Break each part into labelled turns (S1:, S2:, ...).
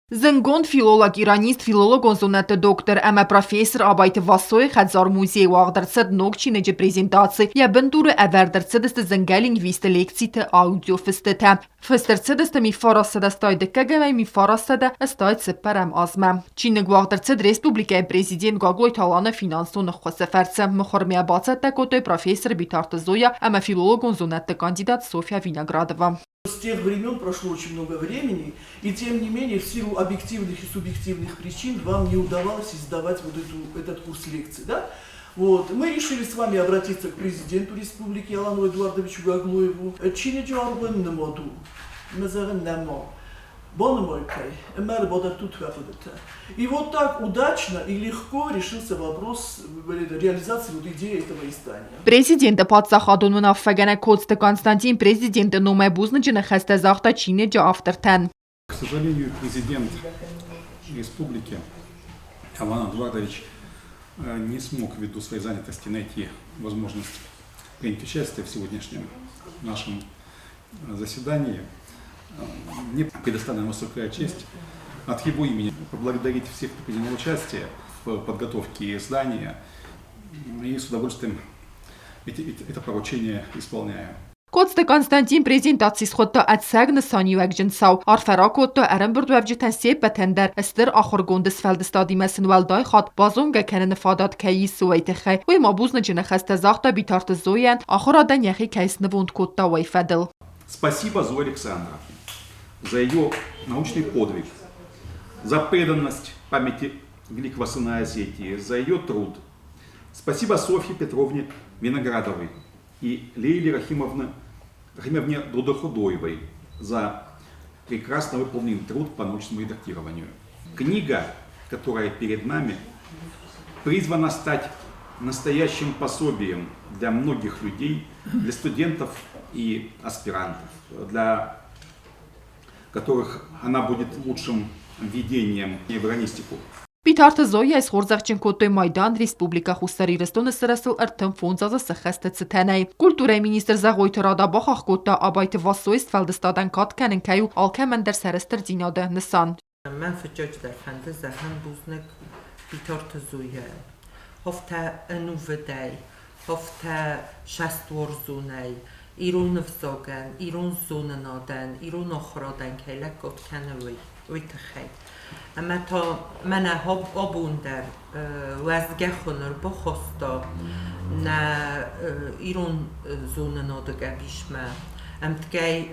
S1: Զնգոն ֆիլոլոգ իրանիստ ֆիլոլոգ онзунете доктор эме профессор абайты вассой хадзар музей уагдырцед ногчинеже презентации я бендуры эвердерцедесте зенге лингвисте лекците аудиофестете. Фестерцедесте ми фарасседестайде кегеме ми фарасседе estayt сепперем азме. Чинег уагдырцед республика президент гаглой талане финансоны хосеферце. Мхормия бацетте котой профессор битарты зоя эме филолог онзунете кандидат Софья Виноградова.
S2: С тех времен прошло очень много времени, и тем не менее, в силу объективных и субъективных причин, вам не удавалось издавать этот курс лекций. Да? Вот. Мы решили с вами обратиться к президенту республики Алану Эдуардовичу Гаглоеву. Чинеджу арбен не моду, мезерен не мо. И вот так удачно и легко решился вопрос реализации идеи этого издания.
S1: Президент Патсахадун Наффагана Коцте Константин президент Номе Бузнычина Хастезахта Чинеджа Автортен.
S3: К сожалению, президент республики Алан Эдуардович не смог ввиду своей занятости найти возможность принять участие в сегодняшнем нашем заседании. Мне предоставлена высокая честь от его имени поблагодарить всех, кто принял участие в подготовке издания, и с удовольствием это поручение исполняю.
S1: Коцте Константин презентации сходта от сегна санюек джинсау арферакотто эренбурд вебжитен сепетендер استر آخر گوندسفلد استادی مسنوال دای خاد بازونگه کنن فادات کی سویت خی و ما بوزن جن خسته زاختا بیتارت زوین آخر آدن یخی کیس نوند کوتا وی فدل.
S3: Спасибо Зое Александровне за ее научный подвиг, за преданность памяти великого сына Осетии, за ее труд. Спасибо Софье Петровне Виноградовой и Лейле Рахимовне Дудохудоевой за прекрасно выполненный труд по научному редактированию. Книга, которая перед нами, призвана стать настоящим пособием для многих людей, для студентов и аспирантов, для которых она будет лучшим введением в иронистику.
S1: Битарт зоя из хорзахчин котой Майдан республика хустари рестон срасл артем фонзаза сахасте цетеней. Культура министр загойт рада бахах кота абайт васоист фелдестаден кат кенен каю алкемендер срестер динade несан.
S4: من فجاج در فند زهن بوزنک بیتارت زویه هفته انوودای هفته شست ورزونای ایرون نفزاگن ایرون زوننادن ایرون آخرادن که لکات کنوی وی تخیل اما تا من آبون در وزگه خونر بخواستا نه ایرون زوننادگه بیشمه امتگی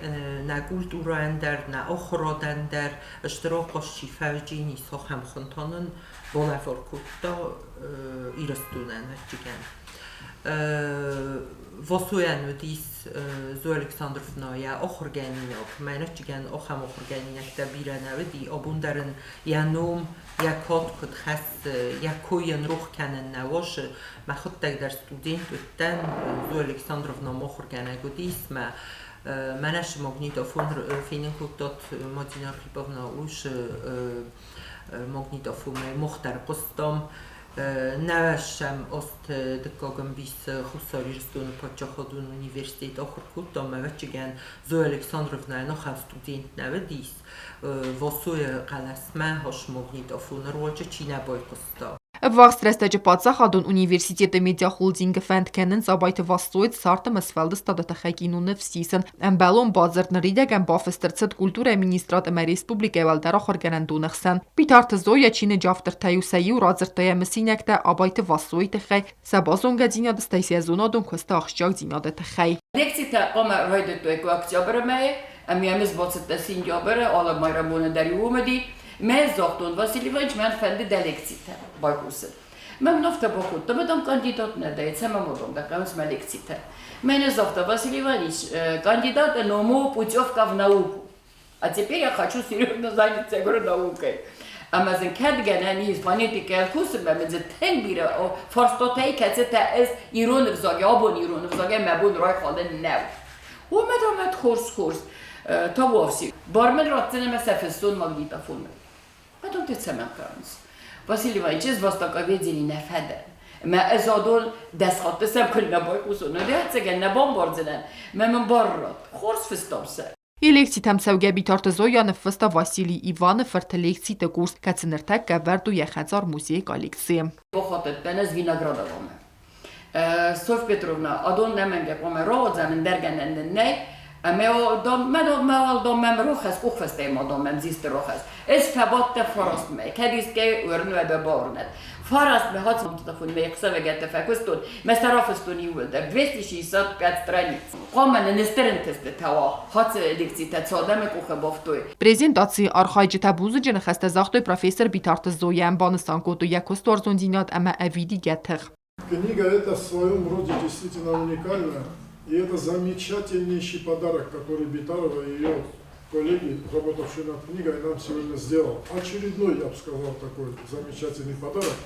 S4: نه کلتوران در نه آخرادن در اشتراقش شیفرجینی ساخم خونتانن بالافر کتا ایرستونن هچگن واسویان و دیس زو الکساندروفنا یا آخرگانیناک منو چیگن آخم آخرگانیناک دبیرن و دی آبون درن یا نوم یا کات کد خس یا کوین روح کنن نواش ما خود در استودنت وتن زو الکساندروفنا آخرگانه گودیس ما منش ماگنیتوفون فینن کدات مادینا خیبونا اوش ماگنیتوفون مختار قستم نوشتم است دکاغم بیس خساریستون پاچخادون univerzitet آخر کودم وچگن زو الکساندروفنا نخ استودنت نودیس واسوی قلسمه هاش ماگنیتوفون روچه چینه بای قستا.
S1: Вахстрестеджи Патсахадун университета медиахолдинга фенд кенен забайты вассоид сарта месфелда стадата хайкинуны всисен. Эмбелон базерт наридеген бафестерцет культура министрат эме республика евалдара хоргенен дунахсен. Питарт зоя чине джафтер таю саю разертая месинекте абайты вассоид хай. Сабазонга диньяд стейсия зонадун квеста ахшчак диньядет хай.
S5: Лекцията ома ройдето еко октября мее, ами амиз боцетта сентября, ала майрамона дари умеди. من زاختون واسیلیوانچ من فند دلکسیته باکوسه من نفته باکود تا بدم کاندیدات ندهید سمم بودم دکمس ملکسیته من زاخته واسیلیوانچ кандидат ному путевка в науку а теперь я хочу серьезно заняться наукой а мазен кадгана низ фонетика курсы мен зетен бире форстотей кацета из ирон взаге абон ирон взаге мабун рай خالد نو و مدامت خورس تا وافسی بارمن راتنه مسافستون магнитофон Потом ты сам окажешься. Василий Иванович, из вас только видели на фаде. ما ازادول دست خط سم کل نبای قصون ندهت سگن نبام بارزنن من برات خورس فستابسه
S1: И лекции там саугеби тартазоян фаста Василий Иван фарта лекции та курс кацинертак гаварду яхазар музей коллекции.
S5: Pohhatettan ez vinogradovome. Sof Petrovna, adon nem engem ome rohodzám, dergenen nej, me aldom mem rohas, kuhvesztem adom mem ziste rohas. Ez febatte farast meg, kediszke örnöde barnet. Farast me hacmamtata, hogy még szövegette fel köztön, mert szarafasztoni ülde, 265 страниц. Коммена не стерентесте тава, хац лекциtet садаме кухе бафтoi.
S1: Презентации архайджи табузу джен хастазахтой профессор Битартазоян баныстан-коту якостуарзондинат ама авиди гетер.
S6: Книга эта в своем роде действительно уникальна, и это замечательнейший подарок, который Битарова и ее коллеги, работавшие над книгой, нам сегодня сделал. Очередной, я бы сказал, такой замечательный подарок,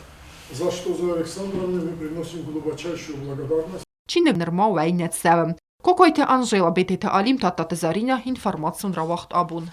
S6: за что Зоя Александровне мы приносим глубочайшую благодарность.
S1: Чины нерма уайнет севем. Какой-то Анжела бетете алим татата зарина информацию равахт абун.